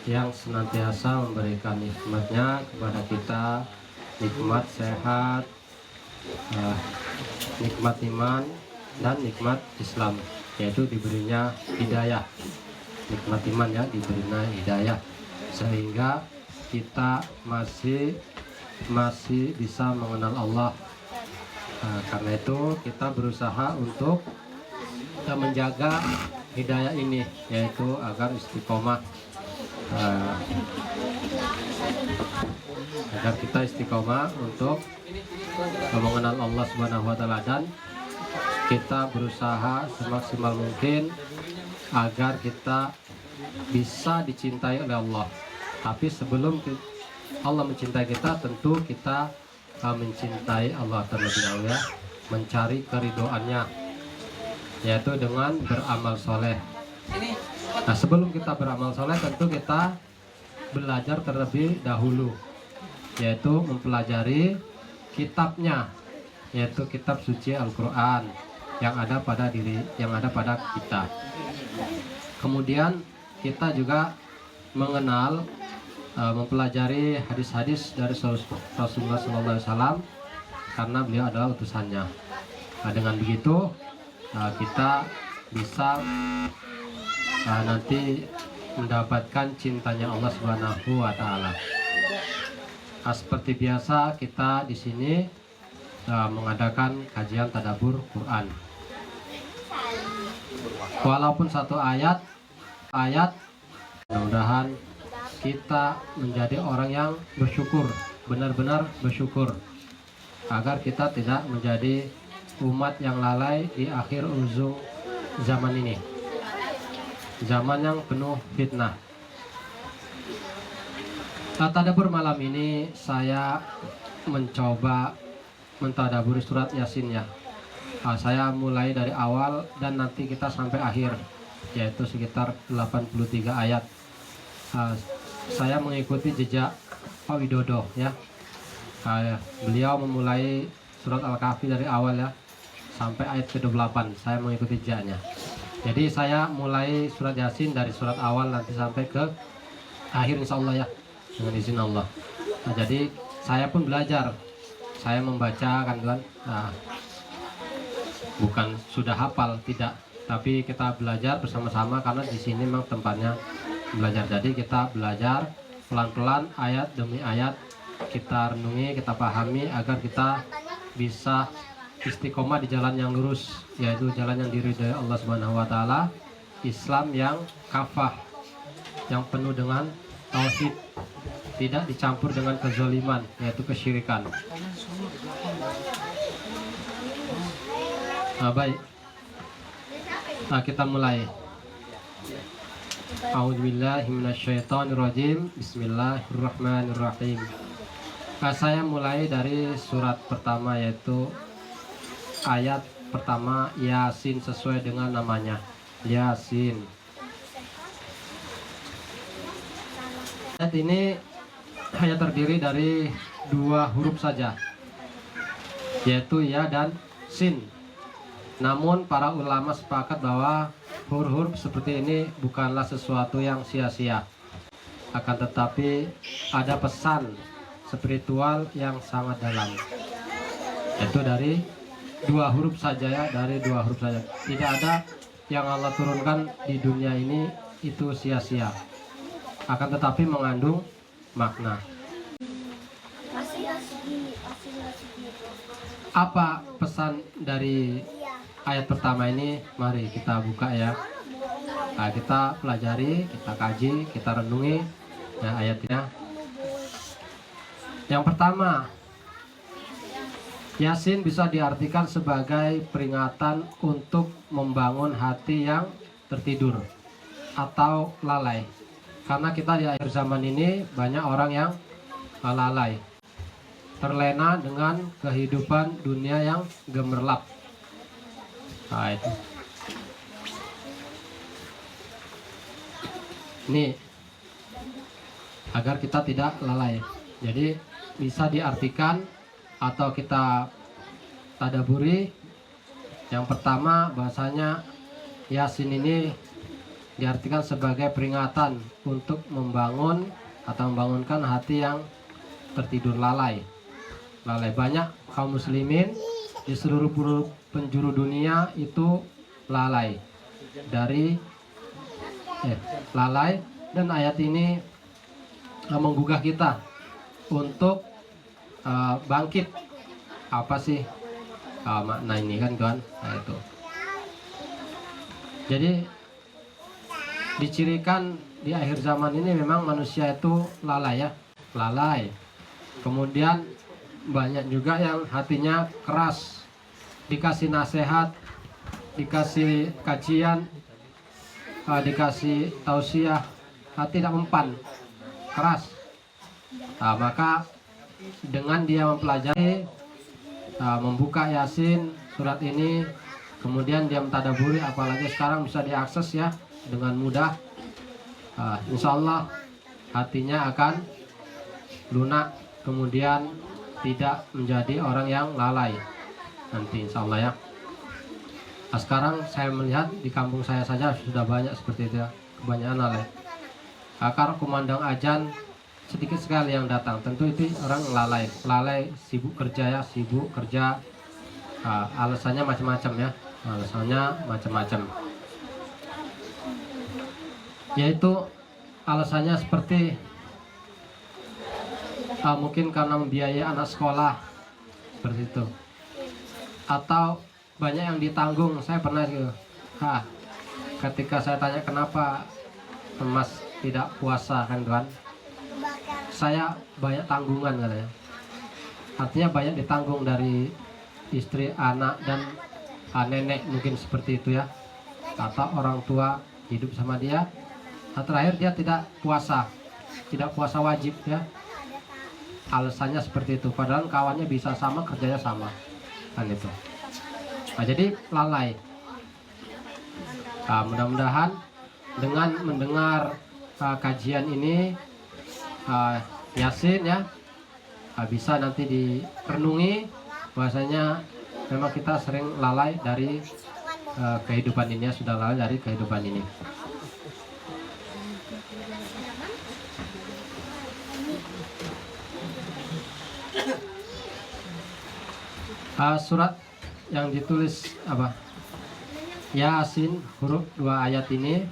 yang senantiasa memberikan nikmatnya kepada kita, nikmat sehat, nikmat iman, dan nikmat Islam, yaitu diberinya hidayah. Nikmat iman ya, diberinya hidayah, sehingga kita masih bisa mengenal Allah. Karena itu kita berusaha untuk menjaga hidayah ini, yaitu agar istiqomah, agar kita istiqomah untuk mengenal Allah Subhanahu wa Ta'ala, dan kita berusaha semaksimal mungkin agar kita bisa dicintai oleh Allah. Tapi sebelum Allah mencintai kita, tentu kita mencintai Allah terlebih dahulu ya, mencari keridhoannya, yaitu dengan beramal soleh. Nah, sebelum kita beramal soleh, tentu kita belajar terlebih dahulu, yaitu mempelajari kitabnya, yaitu kitab suci Al-Quran yang ada pada kita. Kemudian kita juga mengenal, mempelajari hadis-hadis dari Rasulullah SAW, karena beliau adalah utusannya. Nah, dengan begitu kita bisa nanti mendapatkan cintanya Allah Subhanahu wa Ta'ala. Nah, seperti biasa kita di sini mengadakan kajian tadabbur Quran. Walaupun satu ayat, mudah-mudahan kita menjadi orang yang bersyukur, benar-benar bersyukur, agar kita tidak menjadi umat yang lalai di akhir ujung zaman ini, zaman yang penuh fitnah. Tadabbur malam ini saya mencoba mentadaburi surat Yasin ya. Saya mulai dari awal dan nanti kita sampai akhir, yaitu sekitar 83 ayat. Saya mengikuti jejak Pak Widodo ya. Beliau memulai surat Al-Kahfi dari awal ya sampai ayat ke-28. Saya mengikuti jejaknya. Jadi saya mulai surat Yasin dari surat awal nanti sampai ke akhir insya Allah ya, dengan izin Allah. Nah, jadi saya pun belajar, saya membaca kan Tuhan. Nah, bukan sudah hafal, tidak, tapi kita belajar bersama-sama karena di sini memang tempatnya belajar. Jadi kita belajar pelan-pelan, ayat demi ayat, kita renungi, kita pahami agar kita bisa istiqomah di jalan yang lurus, yaitu jalan yang diridhai Allah Subhanahu wa Ta'ala, Islam yang kafah, yang penuh dengan tauhid, tidak dicampur dengan kezaliman, yaitu kesyirikan. Baik, kita mulai. A'udzubillahi minasyaitonirrajim. Bismillahirrahmanirrahim. Saya mulai dari surat pertama, yaitu ayat pertama Yasin, sesuai dengan namanya, Yasin. Ayat ini hanya terdiri dari 2 huruf saja, yaitu ya dan sin. Namun para ulama sepakat bahwa huruf-huruf seperti ini bukanlah sesuatu yang sia-sia, akan tetapi ada pesan spiritual yang sangat dalam, yaitu dari 2 huruf saja ya, dari 2 huruf saja. Tidak ada yang Allah turunkan di dunia ini itu sia-sia, akan tetapi mengandung makna. Apa pesan dari ayat pertama ini? Mari kita buka ya. Nah, kita pelajari, kita kaji, kita renungi ya ayatnya. Yang pertama, Yasin bisa diartikan sebagai peringatan untuk membangun hati yang tertidur atau lalai. Karena kita di akhir zaman ini banyak orang yang lalai, terlena dengan kehidupan dunia yang gemerlap. Nah, itu. Ini agar kita tidak lalai. Jadi bisa diartikan atau kita tadaburi. Yang pertama, bahasanya Yasin ini diartikan sebagai peringatan untuk membangun atau membangunkan hati yang tertidur lalai. Banyak kaum muslimin di seluruh penjuru dunia itu lalai lalai, dan ayat ini menggugah kita untuk bangkit. Apa sih makna ini kan kawan? Nah, itu. Jadi dicirikan di akhir zaman ini memang manusia itu lalai ya, lalai. Kemudian banyak juga yang hatinya keras, dikasih nasihat, dikasih kajian, dikasih tausiah, hati tidak mempan, keras. Maka dengan dia mempelajari, membuka Yasin surat ini, kemudian dia mentadaburi, apalagi sekarang bisa diakses ya dengan mudah, insya Allah hatinya akan lunak, kemudian tidak menjadi orang yang lalai nanti insya Allah ya. Nah, sekarang saya melihat di kampung saya saja sudah banyak seperti itu ya, kebanyakan lalai. Karena kumandang ajan sedikit sekali yang datang, tentu itu orang lalai, sibuk kerja ya, alasannya macam-macam ya, yaitu alasannya seperti mungkin karena membiayai anak sekolah seperti itu, atau banyak yang ditanggung. Saya pernah gitu, ketika saya tanya kenapa Mas tidak puasa kan Tuhan, saya banyak tanggungan katanya. Artinya banyak ditanggung dari istri, anak, dan nenek mungkin seperti itu ya, atau orang tua hidup sama dia. Nah, terakhir dia tidak puasa wajib ya, alasannya seperti itu, padahal kawannya bisa sama, kerjanya sama kan itu. Nah, jadi lalai. Mudah-mudahan dengan mendengar kajian ini Yasin ya, bisa nanti direnungi bahwasanya memang kita sering lalai dari kehidupan ini ya, sudah lalai dari kehidupan ini. Surat yang ditulis apa? Yasin huruf 2 ayat ini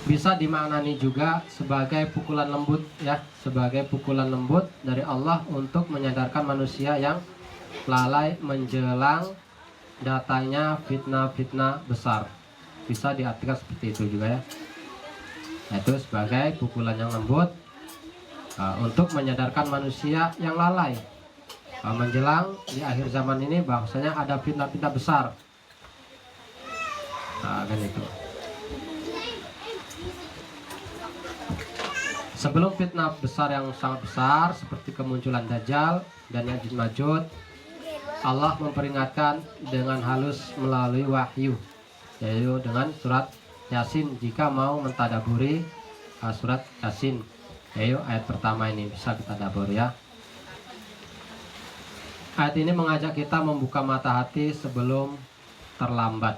bisa dimaknani juga sebagai pukulan lembut ya, sebagai pukulan lembut dari Allah untuk menyadarkan manusia yang lalai menjelang datangnya fitnah-fitnah besar. Bisa diartikan seperti itu juga ya. Itu sebagai pukulan yang lembut untuk menyadarkan manusia yang lalai menjelang di akhir zaman ini bahwasanya ada fitnah-fitnah besar. Kan itu. Sebelum fitnah besar yang sangat besar seperti kemunculan Dajjal dan Ya'juj Ma'juj, Allah memperingatkan dengan halus melalui wahyu, yaitu dengan surat Yasin. Jika mau mentadaburi surat Yasin, yaitu ayat pertama ini, bisa kita tadabbur ya. Ayat ini mengajak kita membuka mata hati sebelum terlambat.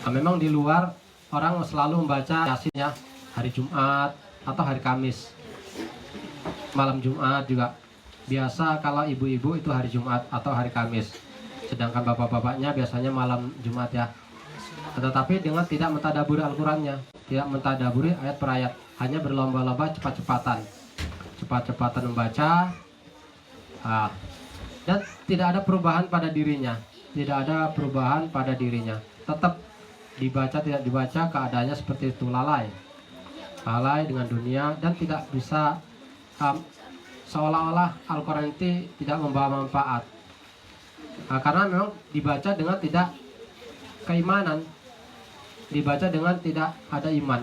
Memang di luar orang selalu membaca Yasin ya, hari Jumat atau hari Kamis, malam Jumat juga. Biasa kalau ibu-ibu itu hari Jumat atau hari Kamis, sedangkan bapak-bapaknya biasanya malam Jumat ya. Tetapi dengan tidak mentadaburi Al-Qurannya, tidak mentadaburi ayat per ayat, hanya berlomba-lomba cepat-cepatan membaca, dan tidak ada perubahan pada dirinya, tetap dibaca tidak dibaca, keadaannya seperti itu, lalai dengan dunia, dan tidak bisa, seolah-olah Al-Quran itu tidak membawa manfaat, karena memang dibaca dengan tidak keimanan, dibaca dengan tidak ada iman,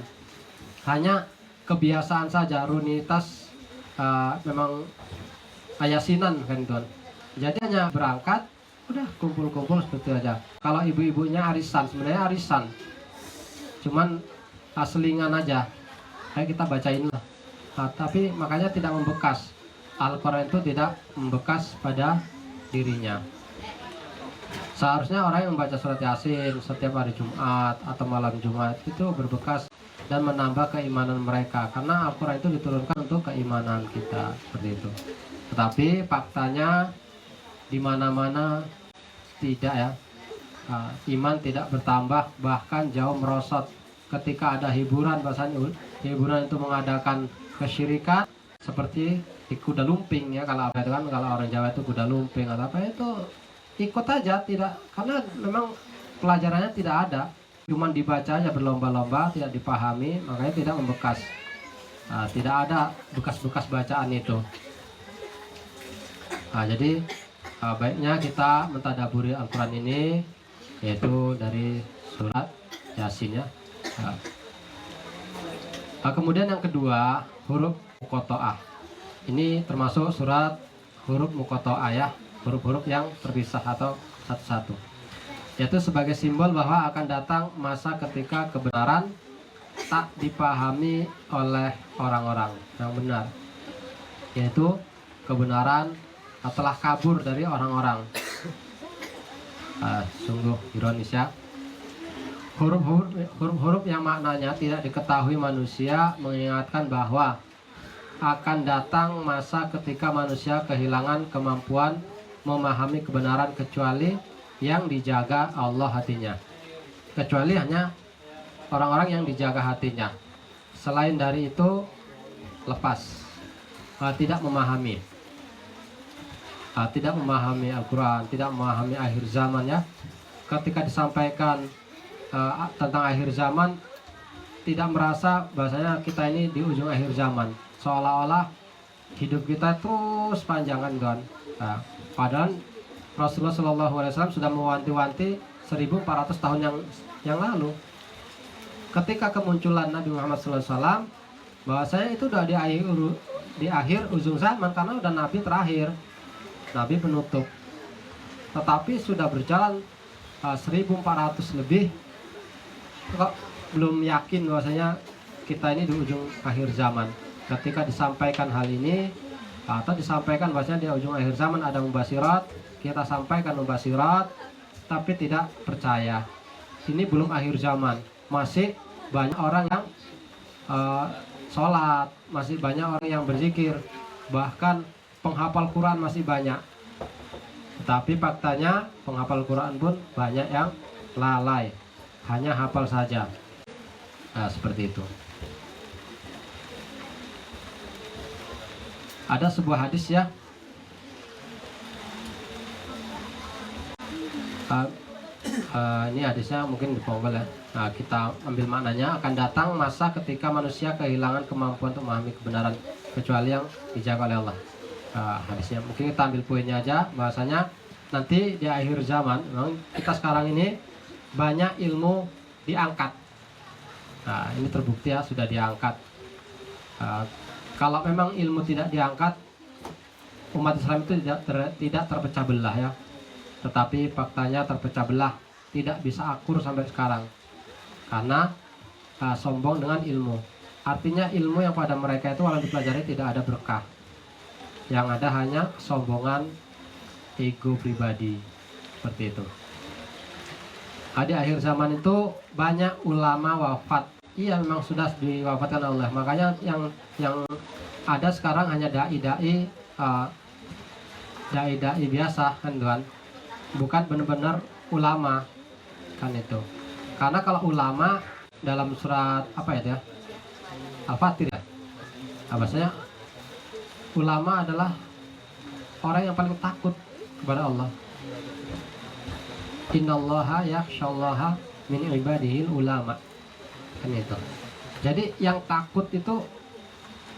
hanya kebiasaan saja, rutinitas, memang ayasinan kan Tuhan. Jadi hanya berangkat, udah kumpul-kumpul seperti aja. Kalau ibu-ibunya arisan, sebenarnya arisan, cuman selingan aja, kayak kita bacain lah. Tapi makanya tidak membekas. Al-Quran itu tidak membekas pada dirinya. Seharusnya orang yang membaca surat Yasin setiap hari Jumat atau malam Jumat itu berbekas dan menambah keimanan mereka, karena Al-Quran itu diturunkan untuk keimanan kita, seperti itu. Tetapi faktanya di mana-mana tidak ya, iman tidak bertambah, bahkan jauh merosot. Ketika ada hiburan, bahasanya hiburan itu mengadakan kesyirikan seperti di kuda lumping ya, kalau apa itu kan, kalau orang Jawa itu kuda lumping atau apa itu ikut aja, tidak, karena memang pelajarannya tidak ada, cuman dibaca aja berlomba-lomba, tidak dipahami, makanya tidak membekas. Tidak ada bekas-bekas bacaan itu. Jadi baiknya kita mentadaburi Al-Quran ini, yaitu dari surat Yasin ya. Kemudian yang kedua, huruf muqatta'ah. Ini termasuk surat huruf muqatta'ah ya, huruf-huruf yang terpisah atau satu-satu, yaitu sebagai simbol bahwa akan datang masa ketika kebenaran tak dipahami oleh orang-orang yang benar, yaitu kebenaran telah kabur dari orang-orang. Sungguh ironis ya. Huruf-huruf yang maknanya tidak diketahui manusia mengingatkan bahwa akan datang masa ketika manusia kehilangan kemampuan memahami kebenaran kecuali yang dijaga Allah hatinya. Kecuali hanya orang-orang yang dijaga hatinya. Selain dari itu lepas, tidak memahami. Tidak memahami Al-Quran, tidak memahami akhir zaman ya. Ketika disampaikan tentang akhir zaman, tidak merasa bahasanya kita ini di ujung akhir zaman, seolah-olah hidup kita terus panjang kan. Padahal Rasulullah SAW sudah mewanti-wanti 1400 tahun yang lalu, ketika kemunculan Nabi Muhammad SAW, bahwasanya itu udah di akhir ujung zaman, karena udah Nabi terakhir, Nabi penutup. Tetapi sudah berjalan 1400 lebih, kok belum yakin bahwasanya kita ini di ujung akhir zaman. Ketika disampaikan hal ini, atau disampaikan bahwasanya di ujung akhir zaman ada mubasyirat, kita sampaikan mubasyirat, tapi tidak percaya. Ini belum akhir zaman, masih banyak orang yang sholat, masih banyak orang yang berzikir, bahkan penghafal Quran masih banyak. Tapi faktanya penghafal Quran pun banyak yang lalai, hanya hafal saja. Seperti itu. Ada sebuah hadis ya, ini hadisnya mungkin di Google ya. Kita ambil maknanya, akan datang masa ketika manusia kehilangan kemampuan untuk memahami kebenaran kecuali yang dijaga oleh Allah. Hadisnya mungkin kita ambil poinnya aja, bahasanya nanti di akhir zaman, memang kita sekarang ini banyak ilmu diangkat. Ini terbukti ya, sudah diangkat. Kalau memang ilmu tidak diangkat, umat Islam itu tidak terpecah belah ya. Tetapi faktanya terpecah belah, tidak bisa akur sampai sekarang, karena sombong dengan ilmu. Artinya ilmu yang pada mereka itu walau dipelajari tidak ada berkah, yang ada hanya sombongan, ego pribadi, seperti itu. Di akhir zaman itu banyak ulama wafat. Iya, memang sudah diwafatkan Allah. Makanya yang ada sekarang hanya dai-dai biasa kan, bukan benar-benar ulama kan itu. Karena kalau ulama dalam surat apa ya, Al-Fatir ya, bahasanya ulama adalah orang yang paling takut kepada Allah. Innallaha yakhshallaha min ibadihil ulama, kan itu. Jadi yang takut itu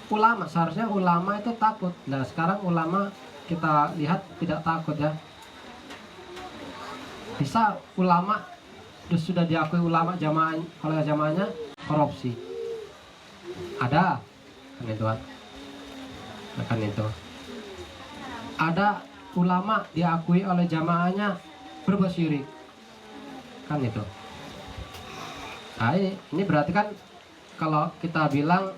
ulama, seharusnya ulama itu takut. Nah sekarang ulama kita lihat tidak takut ya. Bisa ulama sudah diakui ulama jamaah oleh jamaahnya korupsi, ada kan itu kan itu. Ada ulama diakui oleh jamaahnya berbuat syirik, kan itu. Ini berarti kan kalau kita bilang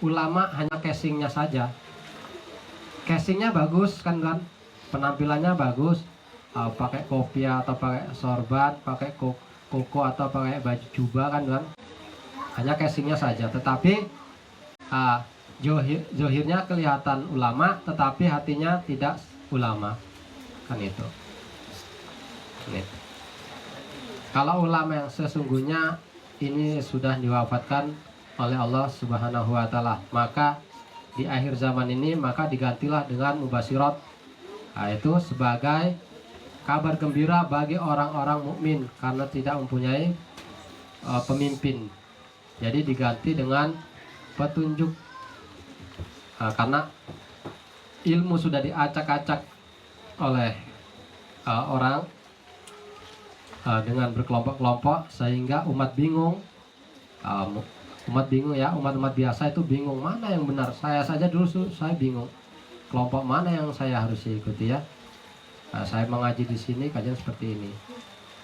ulama hanya casingnya saja, casingnya bagus kan, penampilannya bagus, pakai kopiah atau pakai sorban, pakai koko atau pakai baju jubah kan kan, hanya casingnya saja. Tetapi zohirnya kelihatan ulama, tetapi hatinya tidak ulama, kan itu. Nih. Kalau ulama yang sesungguhnya ini sudah diwafatkan oleh Allah Subhanahu wa Ta'ala, maka di akhir zaman ini maka digantilah dengan mubasyirat, itu sebagai kabar gembira bagi orang-orang mukmin karena tidak mempunyai pemimpin. Jadi diganti dengan petunjuk, karena ilmu sudah diacak-acak oleh orang dengan berkelompok-kelompok, sehingga umat bingung. Umat biasa itu bingung mana yang benar. Saya saja dulu saya bingung, kelompok mana yang saya harus ikuti ya. Saya mengaji di sini kajian seperti ini,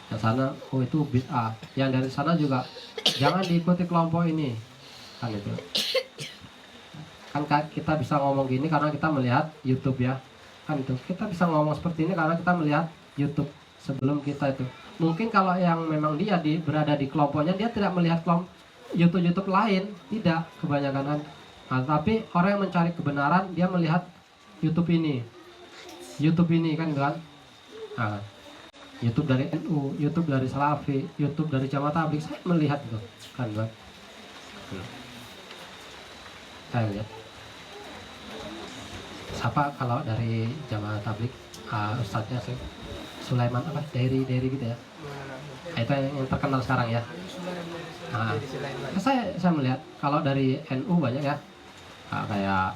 yang sana oh itu bid'ah, yang dari sana juga jangan diikuti kelompok ini, kan itu. Kan kita bisa ngomong gini karena kita melihat YouTube ya, kan itu. Kita bisa ngomong seperti ini karena kita melihat YouTube. Sebelum kita itu mungkin kalau yang memang dia berada di kelompoknya, dia tidak melihat kelompok YouTube lain, tidak kebanyakan kan. Nah, tapi orang yang mencari kebenaran dia melihat YouTube ini kan kan. Nah, YouTube dari NU, YouTube dari Salafi, YouTube dari Jamaah Tabligh, saya melihat itu kan kan. Saya lihat. Siapa kalau dari Jamaah Tabligh, ustadznya sih Sulaiman apa? Dari gitu ya. Itu yang terkenal sekarang ya. Nah, saya melihat kalau dari NU banyak ya, kayak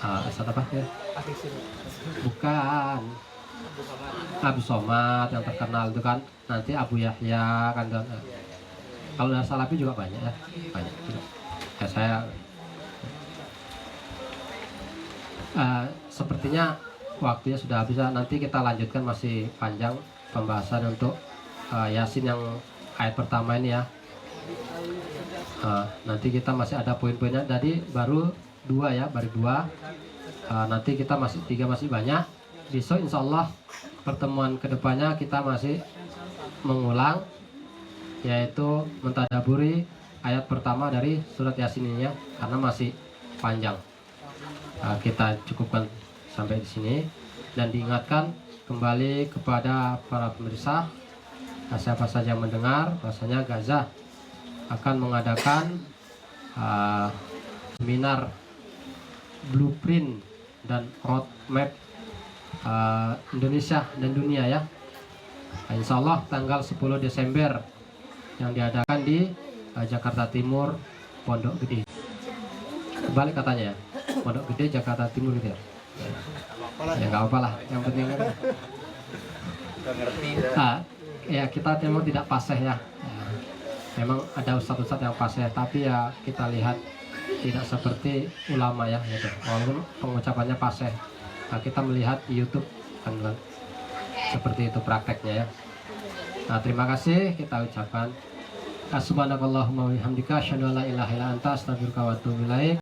Ustadz apa ya? Bukan Abu Somad yang terkenal itu kan, nanti Abu Yahya kan. Kalau dari Salafi juga banyak ya, banyak juga. Ya saya sepertinya waktunya sudah habis. Nanti kita lanjutkan, masih panjang pembahasan untuk Yasin yang ayat pertama ini ya. Nanti kita masih ada poin-poinnya. Tadi baru 2 ya, baru 2. Nanti kita masih 3, masih banyak. Besok insya Allah pertemuan kedepannya kita masih mengulang, yaitu mentadaburi ayat pertama dari surat Yasin ini ya, karena masih panjang. Kita cukupkan sampai di sini, dan diingatkan kembali kepada para pemirsa, siapa saja yang mendengar, bahwasanya Gaza akan mengadakan seminar blueprint dan roadmap Indonesia dan dunia ya. Insya Allah tanggal 10 Desember yang diadakan di Jakarta Timur, Pondok Gede. Kebalik katanya ya, Pondok Gede Jakarta Timur gitu ya. Ya nggak apa-apa lah, yang penting ya kita memang tidak fasih ya. Memang ada ustadz-ustadz yang fasih, tapi ya kita lihat tidak seperti ulama ya gitu. Walaupun pengucapannya fasih, kita melihat di YouTube kan seperti itu prakteknya ya. Nah, terima kasih kita ucapkan subhanakallahumma wa bihamdika asyhadu an la ilaha illa anta astaghfiruka wa atubu ilaik.